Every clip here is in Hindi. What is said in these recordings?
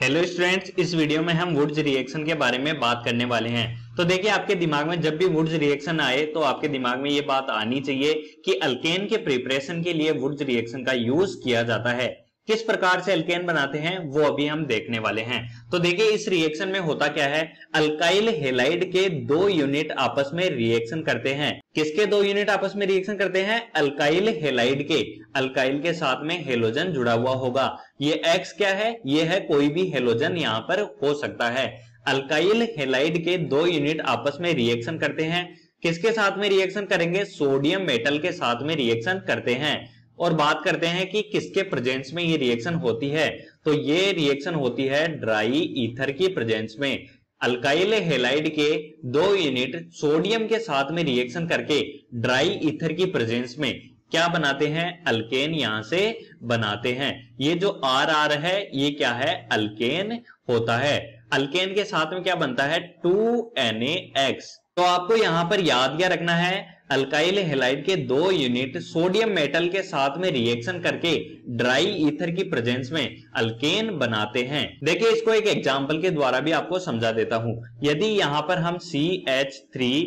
हेलो स्टूडेंट्स, इस वीडियो में हम वुड्स रिएक्शन के बारे में बात करने वाले हैं। तो देखिए, आपके दिमाग में जब भी वुड्स रिएक्शन आए तो आपके दिमाग में ये बात आनी चाहिए कि अल्केन के प्रिपरेशन के लिए वुड्स रिएक्शन का यूज किया जाता है। किस प्रकार से अल्केन बनाते हैं वो अभी हम देखने वाले हैं। तो देखिए, इस रिएक्शन में होता क्या है, अल्काइल हैलाइड के दो यूनिट आपस में रिएक्शन करते हैं। किसके दो यूनिट आपस में रिएक्शन करते हैं? अल्काइल हैलाइड के। अल्काइल के साथ में हेलोजन जुड़ा हुआ होगा। ये X क्या है? ये है कोई भी हेलोजन यहां पर हो सकता है। अल्काइल हैलाइड के दो यूनिट आपस में रिएक्शन करते हैं। किसके साथ में रिएक्शन करेंगे? सोडियम मेटल के साथ में रिएक्शन करते हैं। और बात करते हैं कि किसके प्रेजेंस में ये रिएक्शन होती है। तो ये रिएक्शन होती है ड्राई ईथर की प्रेजेंस में। अल्काइल हैलाइड के दो यूनिट सोडियम के साथ में रिएक्शन करके ड्राई ईथर की प्रेजेंस में क्या बनाते हैं? अल्केन यहां से बनाते हैं। ये जो RR है ये क्या है? अल्केन होता है। अल्केन के साथ में क्या बनता है? 2NaX। तो आपको यहां पर याद क्या रखना है? अल्काइल हैलाइड के दो यूनिट सोडियम मेटल के साथ में रिएक्शन करके ड्राई ईथर की प्रेजेंस में अल्केन बनाते हैं। देखिए, इसको एक एग्जांपल के द्वारा भी आपको समझा देता हूं। यदि यहां पर हम CH3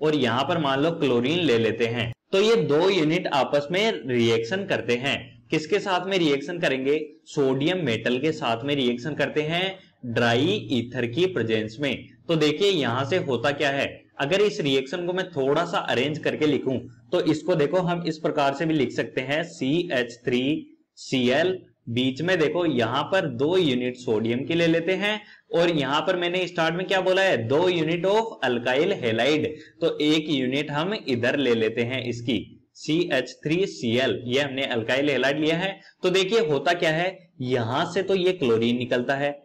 और यहां पर मान लो क्लोरीन ले लेते हैं, तो ये दो यूनिट आपस में रिएक्शन करते हैं। किसके साथ में रिएक्शन करेंगे? सोडियम मेटल के साथ में रिएक्शन करते हैं ड्राई ईथर की प्रेजेंस में। तो देखिए, यहां से होता क्या है, अगर इस रिएक्शन को मैं थोड़ा सा अरेंज करके लिखूं तो इसको देखो हम इस प्रकार से भी लिख सकते हैं CH3Cl। बीच में देखो यहां पर दो यूनिट सोडियम की ले लेते हैं और यहां पर मैंने स्टार्ट में क्या बोला है? दो यूनिट ऑफ अल्काइल हैलाइड। तो एक यूनिट हम इधर ले लेते हैं इसकी CH3Cl। ये हमने अल्काइल हैलाइड लिया है। तो देखिए होता क्या है, यहां से तो ये क्लोरीन निकलता है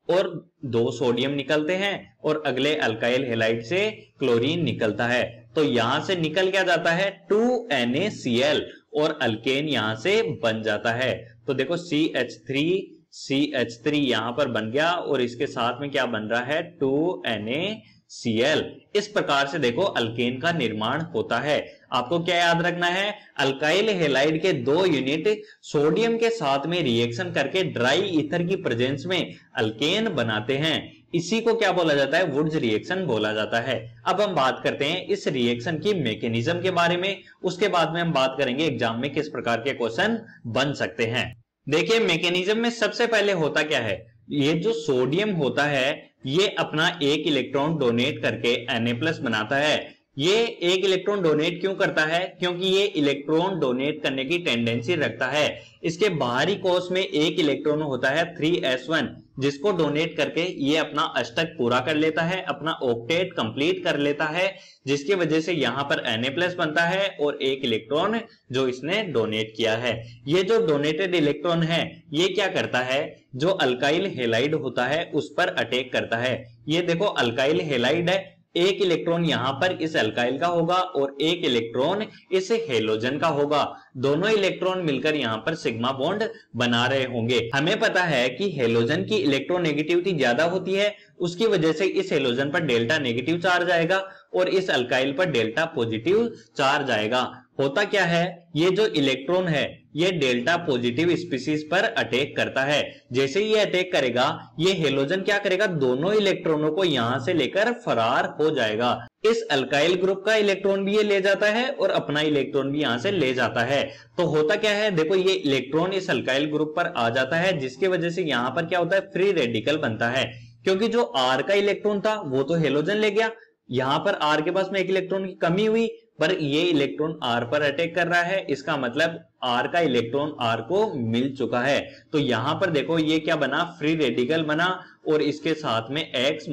और दो सोडियम निकलते हैं और अगले अल्काइल हैलाइड से क्लोरीन निकलता है। तो यहां से निकल क्या जाता है? 2NaCl और अल्केन यहां से बन जाता है। तो देखो CH3 यहां पर बन गया और इसके साथ में क्या बन रहा है? 2NaCl। इस प्रकार से देखो अल्केन का निर्माण होता है। आपको क्या याद रखना है? अल्काइल हैलाइड के दो यूनिट सोडियम के साथ में रिएक्शन करके ड्राई ईथर की प्रेजेंस में अल्केन बनाते हैं। इसी को क्या बोला जाता है? वुड्स रिएक्शन बोला जाता है। अब हम बात करते हैं इस रिएक्शन की मैकेनिज्म के बारे में। उसके बाद में हम बात करेंगे एग्जाम में किस प्रकार के क्वेश्चन बन सकते हैं। देखिए, मैकेनिज्म में सबसे पहले होता क्या है, ये जो सोडियम होता है ये अपना एक इलेक्ट्रॉन डोनेट करके Na+ बनाता है। ये एक इलेक्ट्रॉन डोनेट क्यों करता है? क्योंकि ये इलेक्ट्रॉन डोनेट करने की टेंडेंसी रखता है। इसके बाहरी कोश में एक इलेक्ट्रॉन होता है 3s1, जिसको डोनेट करके ये अपना अष्टक पूरा कर लेता है, अपना ऑक्टेट कंप्लीट कर लेता है, जिसकी वजह से यहां पर Na+ बनता है और एक इलेक्ट्रॉन जो इसने डोनेट किया है। ये जो डोनेटेड इलेक्ट्रॉन है ये क्या करता है? जो अल्काइल हैलाइड होता है उस पर अटैक करता है। ये देखो अल्काइल हैलाइड है, एक इलेक्ट्रॉन यहां पर इस अल्काइल का होगा और एक इलेक्ट्रॉन इस हेलोजन का होगा। दोनों इलेक्ट्रॉन मिलकर यहां पर सिग्मा बॉन्ड बना रहे होंगे। हमें पता है कि हेलोजन की इलेक्ट्रोनेगेटिविटी ज्यादा होती है, उसकी वजह से इस हेलोजन पर डेल्टा नेगेटिव चार्ज आएगा और इस अल्काइल पर डेल्टा पॉजिटिव चार्ज आएगा। होता क्या है, ये जो इलेक्ट्रॉन है ये डेल्टा पॉजिटिव स्पीशीज पर अटैक करता है। जैसे ही ये अटैक करेगा ये हेलोजन क्या करेगा? दोनों इलेक्ट्रॉनों को यहां से लेकर फरार हो जाएगा। इस अल्काइल ग्रुप का इलेक्ट्रॉन भी ये ले जाता है और अपना इलेक्ट्रॉन भी यहां से ले जाता है। तो होता क्या है, देखो ये इलेक्ट्रॉन इस अल्काइल ग्रुप पर आ जाता है, जिसकी वजह से यहां पर क्या होता है? फ्री रेडिकल बनता है। क्योंकि जो R का इलेक्ट्रॉन था वो तो हेलोजन ले गया, यहां पर R के पास में एक इलेक्ट्रॉन की कमी हुई, पर ये इलेक्ट्रॉन R पर अटैक कर रहा है। इसका मतलब R का इलेक्ट्रॉन R को मिल चुका है। तो यहां पर देखो ये क्या बना? फ्री रेडिकल बना और इसके साथ में X-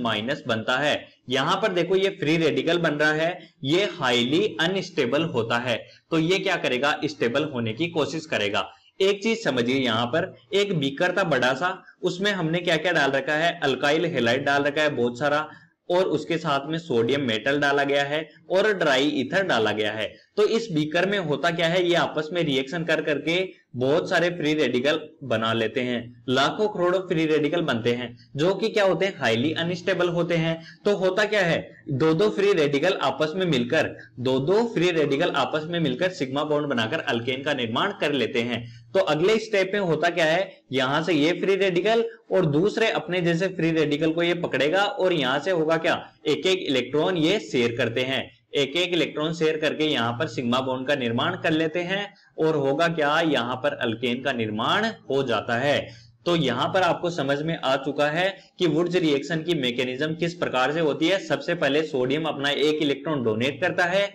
बनता है। यहां पर देखो ये फ्री रेडिकल बन रहा है, ये हाईली अनस्टेबल होता है। तो ये क्या करेगा? स्टेबल होने की कोशिश करेगा। एक चीज समझिए, यहां पर एक बीकर था बड़ा सा, उसमें हमने क्या क्या डाल रखा है? अल्काइल हैलाइड डाल रखा है बहुत सारा, और उसके साथ में सोडियम मेटल डाला गया है और ड्राई ईथर डाला गया है। तो इस बीकर में होता क्या है, ये आपस में रिएक्शन कर करके बहुत सारे फ्री रेडिकल बना लेते हैं। लाखों करोड़ों फ्री रेडिकल बनते हैं जो कि क्या होते हैं, हाईली अनस्टेबल होते हैं। तो होता क्या है, दो फ्री रेडिकल आपस में मिलकर सिग्मा बॉन्ड बनाकर अल्केन का निर्माण कर लेते हैं। तो अगले स्टेप में होता क्या है, यहां से ये फ्री रेडिकल और दूसरे अपने जैसे फ्री रेडिकल को ये पकड़ेगा और यहां से होगा क्या, एक एक इलेक्ट्रॉन ये शेयर करते हैं, एक एक इलेक्ट्रॉन शेयर करके यहां पर सिग्मा बॉन्ड का निर्माण कर लेते हैं और होगा क्या, यहां पर अल्केन का निर्माण हो जाता है। तो यहां पर आपको समझ में आ चुका है कि वुड्स रिएक्शन की मैकेनिज्म किस प्रकार से होती है। सबसे पहले सोडियम अपना एक इलेक्ट्रॉन डोनेट करता है,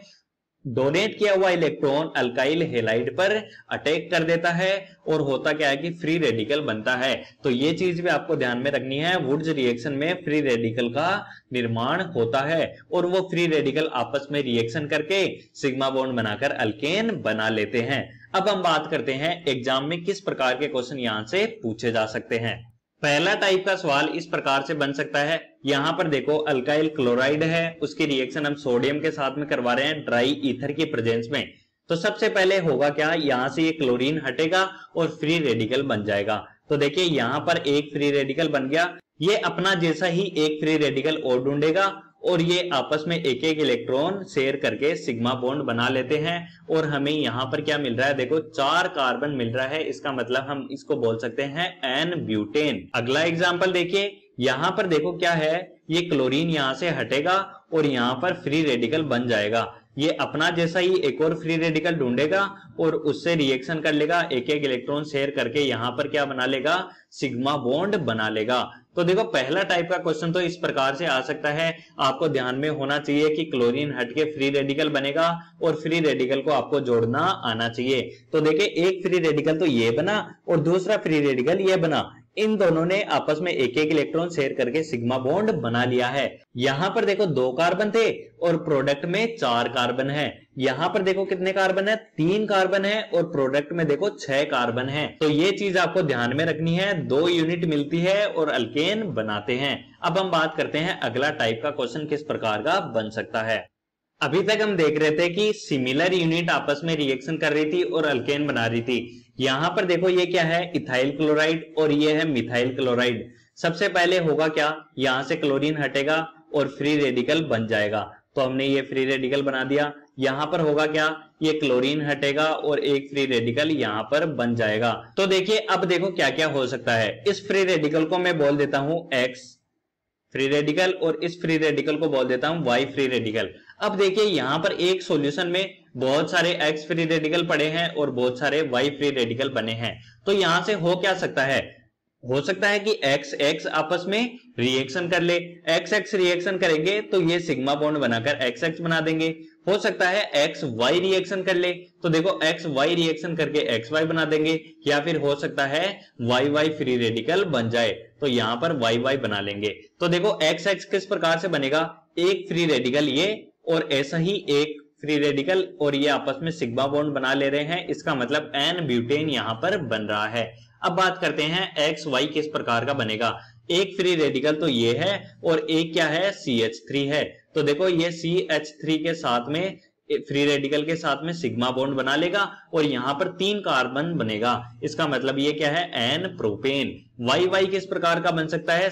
डोनेट किया हुआ इलेक्ट्रॉन अल्काइल हैलाइड पर अटैक कर देता है और होता क्या है कि फ्री रेडिकल बनता है। तो ये चीज भी आपको ध्यान में रखनी है, वुड्स रिएक्शन में फ्री रेडिकल का निर्माण होता है और वो फ्री रेडिकल आपस में रिएक्शन करके सिग्मा बॉन्ड बनाकर अल्केन बना लेते हैं। अब हम बात करते हैं एग्जाम में किस प्रकार के क्वेश्चन यहां से पूछे जा सकते हैं। पहला टाइप का सवाल इस प्रकार से बन सकता है, यहां पर देखो अल्काइल क्लोराइड है, उसकी रिएक्शन हम सोडियम के साथ में करवा रहे हैं ड्राई ईथर की प्रेजेंस में। तो सबसे पहले होगा क्या, यहां से ये क्लोरीन हटेगा और फ्री रेडिकल बन जाएगा। तो देखिए यहां पर एक फ्री रेडिकल बन गया, ये अपना जैसा ही एक फ्री रेडिकल और ढूंढेगा और ये आपस में एक एक इलेक्ट्रॉन शेयर करके सिग्मा बॉन्ड बना लेते हैं और हमें यहां पर क्या मिल रहा है, देखो 4 कार्बन मिल रहा है। इसका मतलब हम इसको बोल सकते हैं एन ब्यूटेन। अगला एग्जांपल देखिए, यहां पर देखो क्या है, ये क्लोरीन यहां से हटेगा और यहां पर फ्री रेडिकल बन जाएगा। ये अपना जैसा ही एक और फ्री रेडिकल ढूंढेगा और उससे रिएक्शन कर लेगा, एक एक इलेक्ट्रॉन शेयर करके यहां पर क्या बना लेगा, सिग्मा बॉन्ड बना लेगा। तो देखो पहला टाइप का क्वेश्चन तो इस प्रकार से आ सकता है, आपको ध्यान में होना चाहिए कि क्लोरीन हट के फ्री रेडिकल बनेगा और फ्री रेडिकल को आपको जोड़ना आना चाहिए। तो देखिए एक फ्री रेडिकल तो ये बना और दूसरा फ्री रेडिकल ये बना, इन दोनों ने आपस में एक एक इलेक्ट्रॉन शेयर करके सिग्मा बॉन्ड बना लिया है। यहां पर देखो 2 कार्बन थे और प्रोडक्ट में 4 कार्बन है। यहां पर देखो कितने कार्बन है, 3 कार्बन है और प्रोडक्ट में देखो 6 कार्बन है। तो ये चीज आपको ध्यान में रखनी है, 2 यूनिट मिलती है और अल्केन बनाते हैं। अब हम बात करते हैं अगला टाइप का क्वेश्चन किस प्रकार का बन सकता है। अभी तक हम देख रहे थे कि सिमिलर यूनिट आपस में रिएक्शन कर रही थी और अल्केन बना रही थी। यहां पर देखो ये क्या है, इथाइल क्लोराइड और ये है मिथाइल क्लोराइड। सबसे पहले होगा क्या, यहां से क्लोरीन हटेगा और फ्री रेडिकल बन जाएगा। तो हमने ये फ्री रेडिकल बना दिया। यहां पर होगा क्या, ये क्लोरीन हटेगा और एक फ्री रेडिकल यहां पर बन जाएगा। तो देखिए अब देखो क्या क्या हो सकता है। इस फ्री रेडिकल को मैं बोल देता हूं X फ्री रेडिकल और इस फ्री रेडिकल को बोल देता हूं Y फ्री रेडिकल। अब देखिए यहां पर एक सॉल्यूशन में बहुत सारे X फ्री रेडिकल पड़े हैं और बहुत सारे Y फ्री रेडिकल बने हैं। तो यहां से हो क्या सकता है, हो सकता है कि XX आपस में रिएक्शन कर ले, XX रिएक्शन करेंगे तो ये सिग्मा बॉन्ड बनाकर XX बना देंगे। हो सकता है XY रिएक्शन कर ले, तो देखो XY रिएक्शन करके XY बना देंगे, या फिर हो सकता है YY फ्री रेडिकल बन जाए तो यहां पर YY बना लेंगे। तो देखो XX किस प्रकार से बनेगा, एक फ्री रेडिकल ये और ऐसा ही एक फ्री रेडिकल और ये आपस में सिग्मा बॉन्ड बना ले रहे हैं, इसका मतलब एन ब्यूटेन यहां पर बन रहा है। अब बात करते हैं XY किस प्रकार का बनेगा। एक फ्री रेडिकल तो ये है और एक क्या है, CH3 है। तो देखो ये CH3 के साथ में फ्री रेडिकल के साथ में सिग्मा बॉन्ड बना लेगा और यहां पर 3 कार्बन बनेगा, इसका मतलब ये क्या है, एन प्रोपेन। YY किस प्रकार का बन सकता है,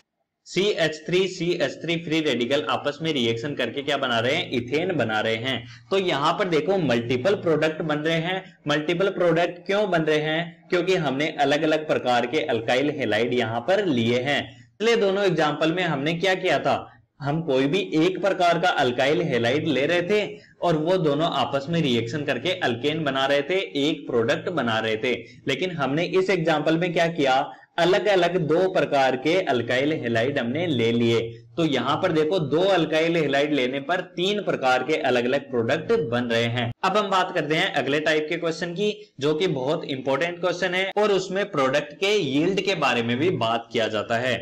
CH3 फ्री रेडिकल आपस में रिएक्शन करके क्या बना रहे हैं, इथेन बना रहे हैं। तो यहां पर देखो मल्टीपल प्रोडक्ट बन रहे हैं। मल्टीपल प्रोडक्ट क्यों बन रहे हैं, क्योंकि हमने अलग अलग प्रकार के अल्काइल हैलाइड यहां पर लिए हैं। पिछले दोनों एग्जांपल में हमने क्या किया था, हम कोई भी एक प्रकार का अल्काइल हैलाइड ले रहे थे और वो दोनों आपस में रिएक्शन करके अल्केन बना रहे थे, एक प्रोडक्ट बना रहे थे। लेकिन हमने इस एग्जांपल में क्या किया, अलग अलग 2 प्रकार के अल्काइल हैलाइड हमने ले लिए। तो यहां पर देखो 2 अल्काइल हैलाइड लेने पर 3 प्रकार के अलग अलग प्रोडक्ट बन रहे हैं। अब हम बात करते हैं अगले टाइप के क्वेश्चन की, जो कि बहुत इंपॉर्टेंट क्वेश्चन है और उसमें प्रोडक्ट के यील्ड के बारे में भी बात किया जाता है।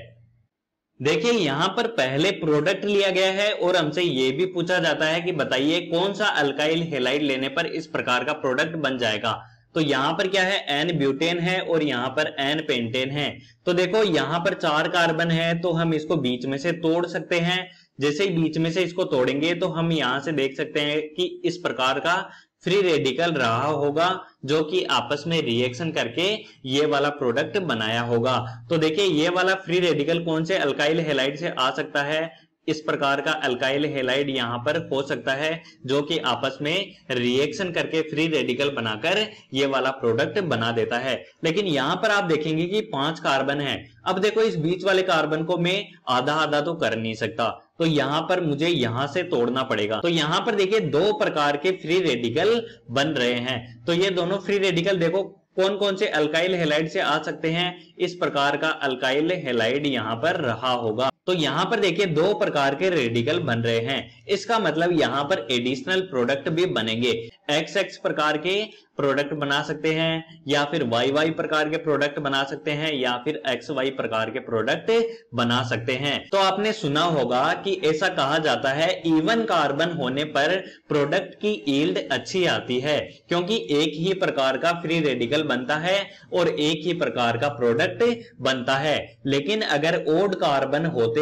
देखिए यहां पर पहले प्रोडक्ट लिया गया है और हमसे यह भी पूछा जाता है कि बताइए कौन सा अल्काइल हैलाइड लेने पर इस प्रकार का प्रोडक्ट बन जाएगा। तो यहां पर क्या है, एन ब्यूटेन है और यहां पर एन पेंटेन है। तो देखो यहां पर 4 कार्बन है तो हम इसको बीच में से तोड़ सकते हैं। जैसे ही बीच में से इसको तोड़ेंगे तो हम यहां से देख सकते हैं कि इस प्रकार का फ्री रेडिकल रहा होगा जो कि आपस में रिएक्शन करके ये वाला प्रोडक्ट बनाया होगा। तो देखिए ये वाला फ्री रेडिकल कौन से अल्काइल हैलाइड से आ सकता है, इस प्रकार का अल्काइल हैलाइड यहां पर हो सकता है जो कि आपस में रिएक्शन करके फ्री रेडिकल बनाकर ये वाला प्रोडक्ट बना देता है। लेकिन यहां पर आप देखेंगे कि 5 कार्बन है। अब देखो इस बीच वाले कार्बन को मैं आधा आधा तो कर नहीं सकता, तो यहां पर मुझे यहां से तोड़ना पड़ेगा। तो यहां पर देखिए 2 प्रकार के फ्री रेडिकल बन रहे हैं। तो ये दोनों फ्री रेडिकल देखो कौन कौन से अल्काइल हैलाइड से आ सकते हैं, इस प्रकार का अल्काइल हैलाइड यहां पर रहा होगा। तो यहां पर देखिए 2 प्रकार के रेडिकल बन रहे हैं। इसका मतलब यहां पर एडिशनल प्रोडक्ट भी बनेंगे। XX प्रकार के प्रोडक्ट बना सकते हैं, या फिर YY प्रकार के प्रोडक्ट बना सकते हैं, या फिर XY प्रकार के प्रोडक्ट बना सकते हैं। तो आपने सुना होगा कि ऐसा कहा जाता है इवन कार्बन होने पर प्रोडक्ट की यील्ड अच्छी आती है, क्योंकि एक ही प्रकार का फ्री रेडिकल बनता है और एक ही प्रकार का प्रोडक्ट बनता है। लेकिन अगर ओड कार्बन होते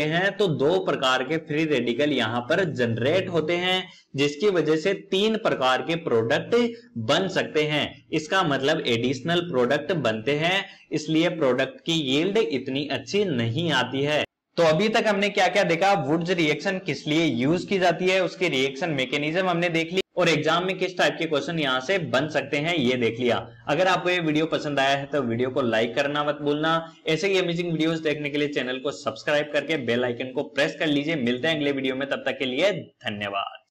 हैं तो 2 प्रकार के फ्री रेडिकल यहां पर जनरेट होते हैं, जिसकी वजह से 3 प्रकार के प्रोडक्ट बन सकते हैं। इसका मतलब एडिशनल प्रोडक्ट बनते हैं, इसलिए प्रोडक्ट की यील्ड इतनी अच्छी नहीं आती है। तो अभी तक हमने क्या क्या देखा, वुड्स रिएक्शन किस लिए यूज की जाती है, उसके रिएक्शन मैकेनिज्म हमने देख ली, और एग्जाम में किस टाइप के क्वेश्चन यहां से बन सकते हैं ये देख लिया। अगर आपको ये वीडियो पसंद आया है तो वीडियो को लाइक करना मत भूलना। ऐसे ही अमेजिंग वीडियोस देखने के लिए चैनल को सब्सक्राइब करके बेल आइकन को प्रेस कर लीजिए। मिलते हैं अगले वीडियो में, तब तक के लिए धन्यवाद।